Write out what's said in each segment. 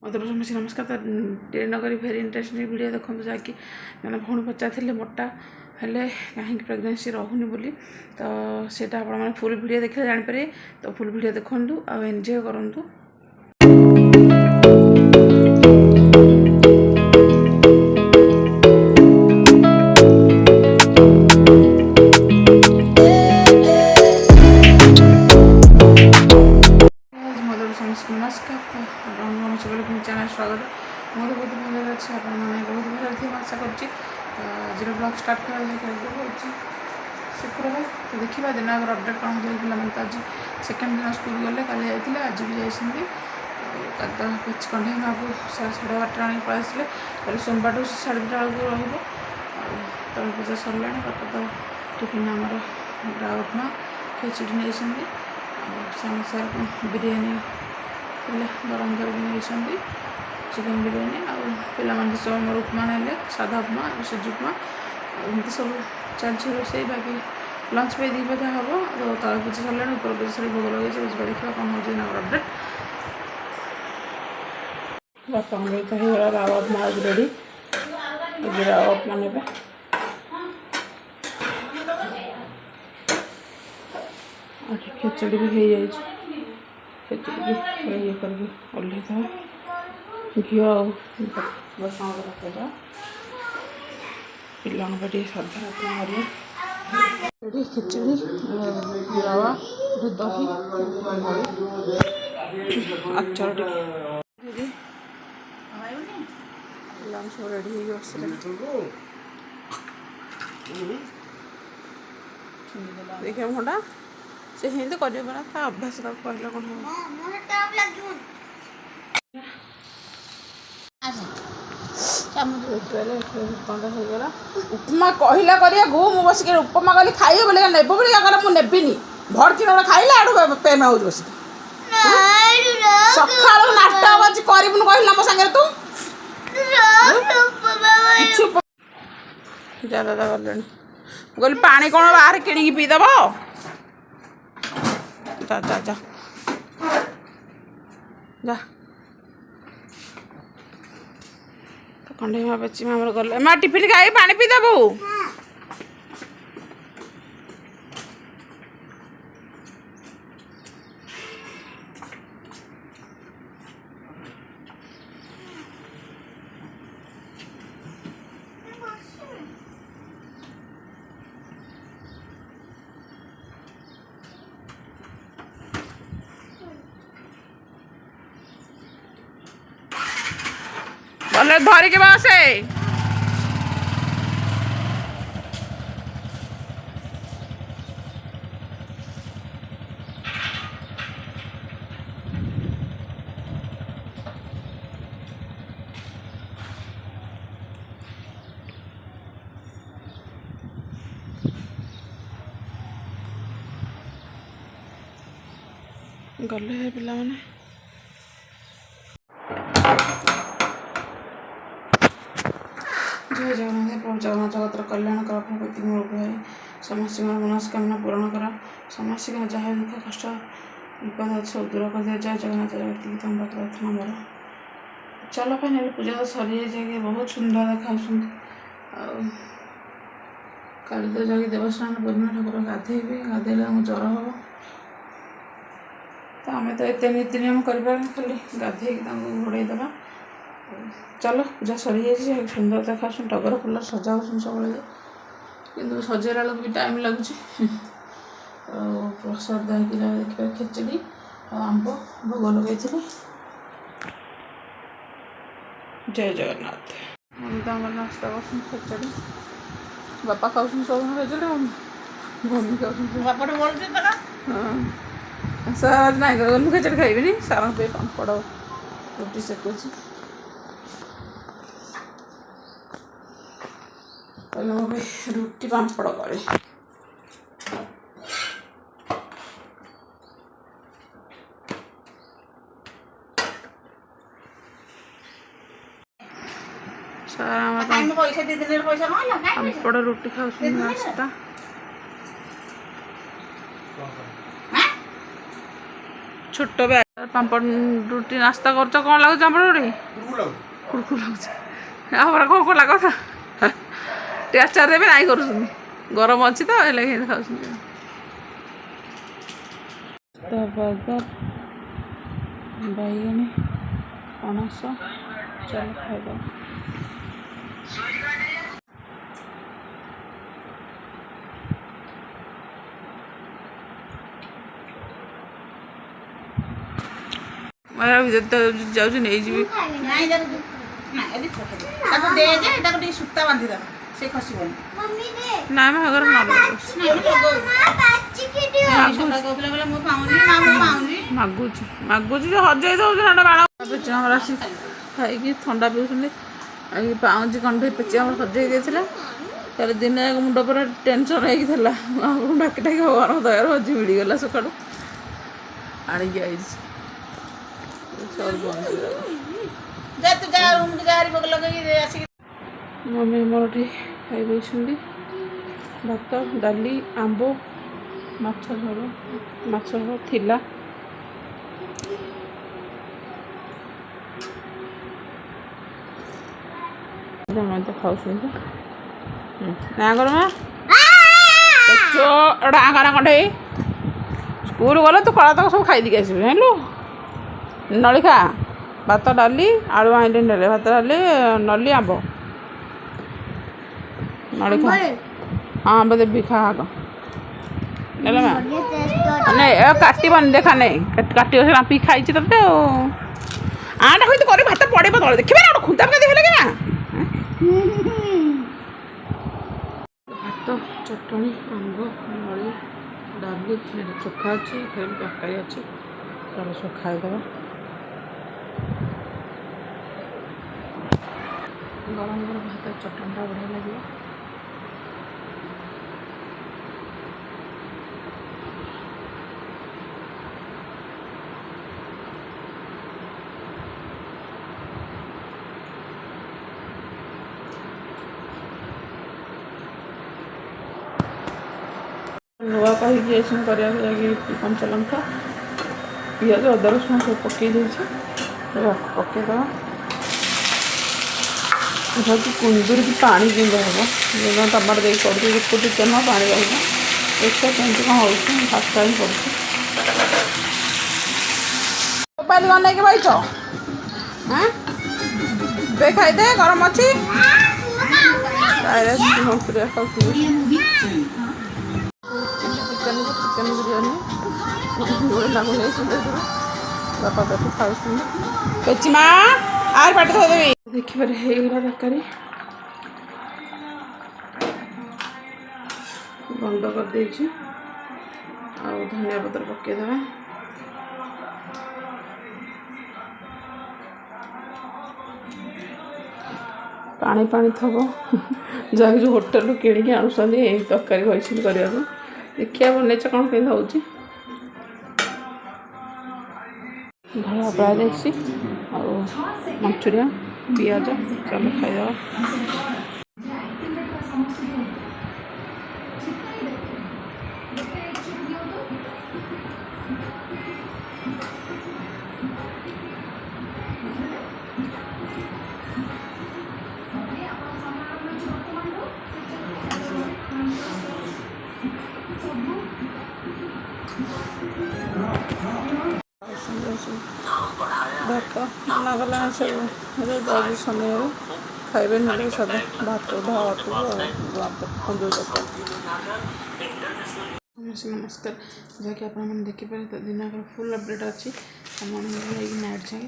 मत समस्त नमस्कार। तो डेरी नगरी भेरी इंटरेस्टिंग वीडियो देखो जाकि मैंने भौणी पचार मोटा हेले कहीं प्रेगनेंसी रोनी बोली तो सेटा आप फुल वीडियो देखले जापर। तो फुल वीडियो देखूँ आ एंजॉय करूँ। नमस्कार सब चैनल स्वागत। मोर बहुत भल अच्छे बहुत भल थी आशा कर। आज ब्लॉग स्टार्ट कर शुक्रवार तो देखा दिन आगे अपडेट कौन हो पे तो आज सेकेंड दिन स्कूल गले कल जाते आज भी जाइए कुछ कंडे माँ साढ़े 12 आने पलि कल सोमवार 2:30 बेलू रही पूजा सरला तो टिफिन आम उपमा खिचड़ी नहीं सामने सार बिरयानी गरम करके चिकेन बिरयानी आने सब मोर उपमा ना साधा उपमा सूजी उपमा एमती सब चलती रोसे बाकी लंच पे 2 बजे हम तो तले पूजा सरला ऊपर पूजा सर भोग लगे देखा कौन हो अपडेट। बापा तो हो राव उपमा आज रेडी राव उपमा ने खिचड़ी भी हो जाए खिचड़ी भी ये करके ओल्ल घी बस रखा पे साधा खिचड़ी रवा दही आचार सब रेडी देखिए भंडा से हिंदी कर अभ्यास कहला कौन उपमा कहला करिया घू मु बस उपमा कली खाइए बोले ने मुझे नेबिनी भरती खाइला आड़ पेम हो बस सका नाटक अच्छी करूँ कहला मो सागर तू जा दादा गले कहली पानी कौन बाहर किणी पीदब जा जा जा जा तो कंडे माँ बच्ची माँ गले माँ टिफिन खाई पानी पीदबू बोले धरी के बसे गले पिला माने जय जगन्नाथ प्रभु जगन्नाथ जगतर कल्याण कर प्रति मोर भाई समस्त मनस्कामना पूरण कर समस्त जहाँ दुख कष्ट विपद सब दूर कर दिया। जय जगन्नाथ जगत तुम प्रार्थना मोर चल फाइनाल पूजा तो सरी जाए बहुत सुंदर देखा काली तो जाके देवस्थान पूर्णिमा ठाकुर गाधेबे गाधेले ज्वर हम तो आम तो एत नीति नियम कर खाली गाधे घोड़ेदबा चलो पूजा सरी जाए सुंदर देखा टगर फुल सजा सब कि सजेला भी टाइम लगुच प्रसाद देखा खिचड़ी आंब भोग लगे। जय जगन्नाथ मम्मी तो आम नाश्ता कर खिचड़ी बापा खाऊ सब खिचड़ी मम्मी खाऊ हाँ सार ना खिचड़ी खाइबी सार पे पापड़ रुटी सेकुची रुटी पापड़ करे पापड़ रुटी खाऊ नाश्ता छोट बैग ପାମ୍ପଡ଼ ରୁଟି ନାସ୍ତା କରୁଛ କ'ଣ ଲାଗୁଛି ପାମ୍ପଡ଼ ରୁଟି କୁଡ଼କୁଡ଼ ଲାଗୁଛି ଆମର କ'ଣ କଲା କଥା ଟିକେ ଆଚାର ଦେବେ ନାଇଁ କରୁଛନ୍ତି ଗରମ ଅଛି ତ ହେଲେ ଖାଉଛନ୍ତି ବାଇଗଣୀ ପଣସ ଚାଲ ଖାଇବା ଯାଉଛି ନେଇଯିବି ନାଇଁ ମ ଘର ମାଗୁଛି ମାଗୁଛି ଯେ ହଜେଇ ଦେଉଛି ନା ବାଣ ଆମର ଆସି ଖାଇକି ଥଣ୍ଡା ପିଉଛନ୍ତି ପାଉଁଜି କଣ୍ଢେଇ ପେଚି ଆମର ହଜେଇ ଦେଇଥିଲା ତାହେଲେ ଦିନେ ମୁଣ୍ଡ ପୁରା ଟେନସନ୍ ହେଇକି ଥିଲା ଡାକି ଡାକି ଭଗବାନଙ୍କ ଦୟାରୁ ହଜି ମିଳିଗଲା ସକାଳୁ ଆଣିକି ଆଇଛି ମମି ଆମର ଏଠି ଖାଇ ଦେଇଛନ୍ତି ଭାତ ଡାଲି ଆମ୍ବ ମାଛ ଝୋଳ ଥିଲା ତ ଖାଉଛନ୍ତି ନା କର ଆଁ କଣ୍ଢେଇ ସ୍କୁଲ ଗଲେ ତୁ କଳା ତକ ସବୁ ଖାଇଦେଇକି ଆସିବୁ ଜାଣିଲୁ ନଳି ଖା ଭାତ ଡାଲି ଆଳୁ ଆଣିଲେ ନେଲେ ଭାତ ଡାଲି ନଲି ଆମ୍ବ ନଳି ଖା ହଁ ଆମ୍ବ ଦେବି ଖା ଆଗ ନେଲେ ମାନେ କାଟିବନି ଦେଖା ନାଇଁ କାଟିବ ସେ ରାମ୍ପିକି ଖାଇଛି ତତେ ଆଉ ଆଁଟା ହଇତ କରି ଭାତ ପଡ଼େଇବ ତଳେ ଦେଖିବେ ନା ଗୋଟେ ଖୁନ୍ତା ପକା ଦେଲେ କି ନା ଭାତ ଚଟଣି ଆମ୍ବ ନଳି ଡାଲି ଚୋଖା ଅଛି ଫେର ତରକାରୀ ଅଛି ତାପରେ ସବୁ ଖାଇଦେବା ଗରମ ଗରମ ଭାତ ଚଟଣିଟା ବଢ଼ିଆ ଲାଗିବ ନୂଆ କହିକି ଯାଇଛନ୍ତି କରିବାକୁ ଯାଇକି କଞ୍ଚା ଲଙ୍କା ପିଆଜ ଅଦା ରସୁଣ ସବୁ ପକାଇ ଦେଇଛି ପକାଇଦେବା ଯାହାକି କୁନ୍ଦୁରିକି ପାଣି କେମିତି ହେବ ଯେମିତି ଟମାଟୋ ଦେଇକି କରୁଛି ଟିକେ ତେଲ ପାଣି ରହିବ ଦେଖିବା କେମିତି କ'ଣ ହେଉଛି ଫାଷ୍ଟ ଟାଇମ୍ କରୁଛି ମୋବାଇଲ କ'ଣ ନେଇକି ବଇଛ ଏବେ ଖାଇଦେ ଗରମ ଅଛି ଚିକେନ ବିରିୟାନୀ ଲାଗୁନି ବାପା ତାକୁ ଖାଉଛନ୍ତି ପେଚି ମା ଆର ପାଟି ଧୋଇଦେବି ଦେଖିବାରେ ହେଇଗଲା ତରକାରୀ ବନ୍ଦ କରିଦେଇଛି ଆଉ ଧନିଆ ପତ୍ର ପକାଇଦେବା ପାଣି ପାଣି ଥବ ଯାହାକି ଯେଉଁ ହୋଟେଲରୁ କିଣିକି ଆଣୁଛନ୍ତି ଏଇ ତରକାରୀ କହିଛନ୍ତି କରିବାକୁ ଦେଖିବା ବନେଇଛ କ'ଣ କେମିତି ହେଉଛି ଧଳା ପ୍ରାୟ ଦେଇଛି ଆଉ ମଞ୍ଚୁରିଆନ୍ ପିଆଜ ଚାଲ ଖାଇଦେବା ଭାତ ମନା କଲା ସବୁ ଯାଉଛି ସମୟରେ ଖାଇବେ ନହେଲେ ସାଧା ଭାତ ନମସ୍କାର ଯାହାକି ଆପଣମାନେ ଦେଖିପାରିବେ ତ ଦିନର ଫୁଲ୍ ଅପଡ଼େଟ୍ ଅଛି ମର୍ଣ୍ଣିଂ ଯାଇକି ନାଇଟ୍ ଯାଏଁ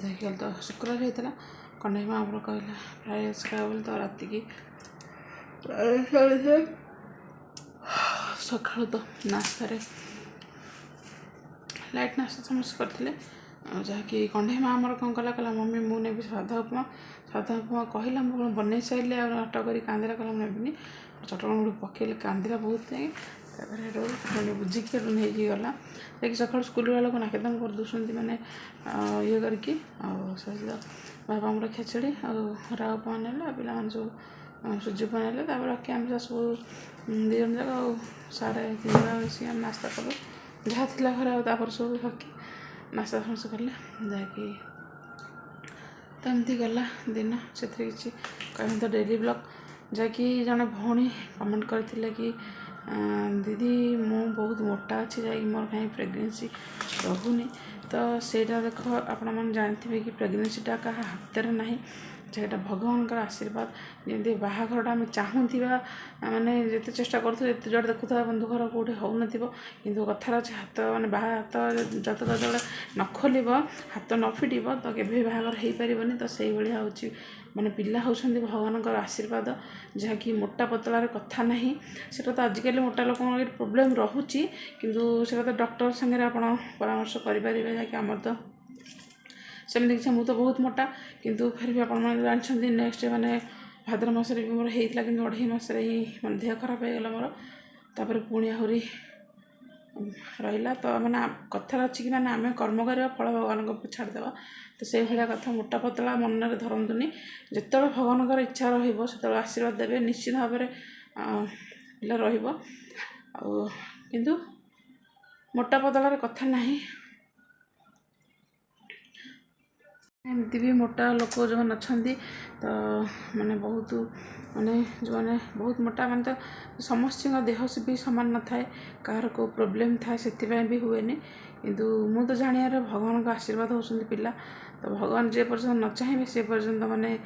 ଯାହାକି ତ ଶୁକ୍ରବାର ହେଇଥିଲା କଣ୍ଢେଇ ମା ଆମର କହିଲା ଫ୍ରାଏ ରାଇସ୍ ଖାଇବା ବୋଲି ତ ରାତିକି ସକାଳୁ ତ ନାସ୍ତାରେ ଲାଇଟ୍ ନାସ୍ତା ସମସ୍ତେ କରିଥିଲେ ଆଉ ଯାହାକି କଣ୍ଢେଇ ମା ଆମର କ'ଣ କଲା ମମି ମୁଁ ନେବି ସାଧା ଉପମା କହିଲା ମୁଁ କ'ଣ ବନେଇ ସାରିଲି ଆଉ ହଟ କରି କାନ୍ଦିଲା କହିଲା ମୁଁ ନେବିନି ଚଟଣି ଗୋଟେ ପକେଇଲେ କାନ୍ଦିଲା ବହୁତ ଯାଇକି ତାପରେ ସେଠୁ ବୁଝିକି ସେଠୁ ନେଇକି ଗଲା ଯାଇକି ସକାଳୁ ସ୍କୁଲ ବେଳକୁ ନାକେଦମ କରିଦେଉଛନ୍ତି ମାନେ ଇଏ କରିକି ଆଉ ସହିତ ବାପା ଆମର ଖେଚଡ଼ି ଆଉ ରାଉ ଉପମା ନେଲେ ଆଉ ପିଲାମାନେ ସବୁ ସୁଜି ଉପମା ନେଲେ ତାପରେ ବାକି ଆମେ ସବୁ ଦୁଇ ଜଣ ଯାକ ଆଉ 3:30 ମିଶିକି ଆମେ ନାସ୍ତା କଲୁ ଯାହା ଥିଲା ଘରେ ଆଉ ତାପରେ ସବୁ ବାକି नास्ता समस्त कले जहाँकि तो एमती गला दिन से किसी कह तो डेली ब्लॉग जहाँकि जड़े भौणी कमेंट करते कि दीदी मु बहुत मोटा अच्छी जा मोर कहीं प्रेगनेंसी रहूनी तो सेटा देख आपण मैंने जानते कि प्रेगनेंसीटा क्या हाथ में ना जेटा भगवान आशीर्वाद जमी बाहाघरटा आम चाहूबा माने जिते चेष्टा करूँ जो देखुवा बंधु घर कौटे हो कि कथार अच्छे हाथ माने बाहा हाथ जतक जो न खोल हाथ न फिट तो केवे बाहाघर हो पारनि तो से भाया हूँ माने पिला होउछन्ति भगवान आशीर्वाद जहाँकि मोटा पतलार कथा ना सेटा तो आजिकल मोटा लोक प्रोब्लेम रोचे किंतु सेटा तो डॉक्टर संगे आप परामर्श करें जहाँकि आमर तो सेमती किसी मुझे तो बहुत मोटा किंतु फिर भी आपण जानते नेक्स्ट माने भाद्र मासरे भी मोर होता कि 2.5 मासरे ही मैं देह खराब हो गला मोर तापर पुणी आहरी रहा तो मैंने कथार अच्छी कि मैंने आम कर्म करवा फल भगवान को छाड़देवा तो से भाया कथा मोटा पतला मन में धरतुनि जिते भगवान इच्छा रो आशीर्वाद देवे निश्चित भाव में किंतु मोटा पतलार कथा ना एमती भी मोटा लोक जो मैंने अच्छा तो माने बहुत माने जो मैंने बहुत मोटा माने तो समस्त देह से भी सामान न थाए कहार को प्रोब्लेम थाए से भी हुए किंतु मु तो जानियार भगवान का आशीर्वाद होती पिला तो भगवान जे पर्यटन न चाहिए से पर्यटन माने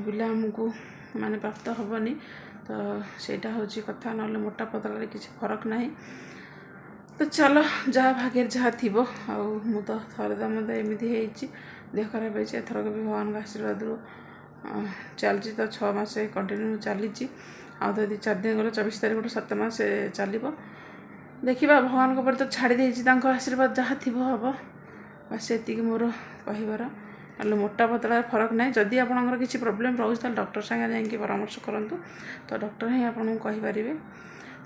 पिला आमको माने प्राप्त हेनी तो सेटा हूँ कथा ना मोटा पतला किसी फरक ना तो चलो जहाँ भाग्य जहाँ थी मु तो थरे तो मत एमती देह खराब होती एथरक भी भगवान का आशीर्वाद चलती तो 6 मास कंटिन्यू चली तो यदि 4 दिन गला 24 तारीख गोटे 7 मास चलो देखा भगवान पर तो छाड़ी देती आशीर्वाद जहाँ थी हम बस ये मोर कहबार ना मोटा पतला फरक ना जदि आपंकर किसी प्रोब्लेम रोचे डॉक्टर संगे जाकि परामर्श करूँ तो डॉक्टर ही आपको कहींपर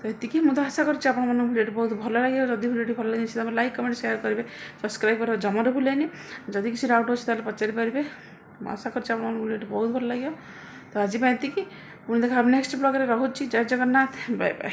तो ये मुझे आशा करती भिडियो बहुत भल लगे जब भिडियो भल लगे निश्चित लाइक कमेंट शेयर करेंगे सब्सक्राइब कर जमार भूलेनि जदि किसी डाउट अच्छे पचारि पारे आशा करती भिडियो बहुत भल लगे तो आज ये पुणी देखा नेक्स्ट ब्लॉग रे रोची जय जगन्नाथ बाय बाय।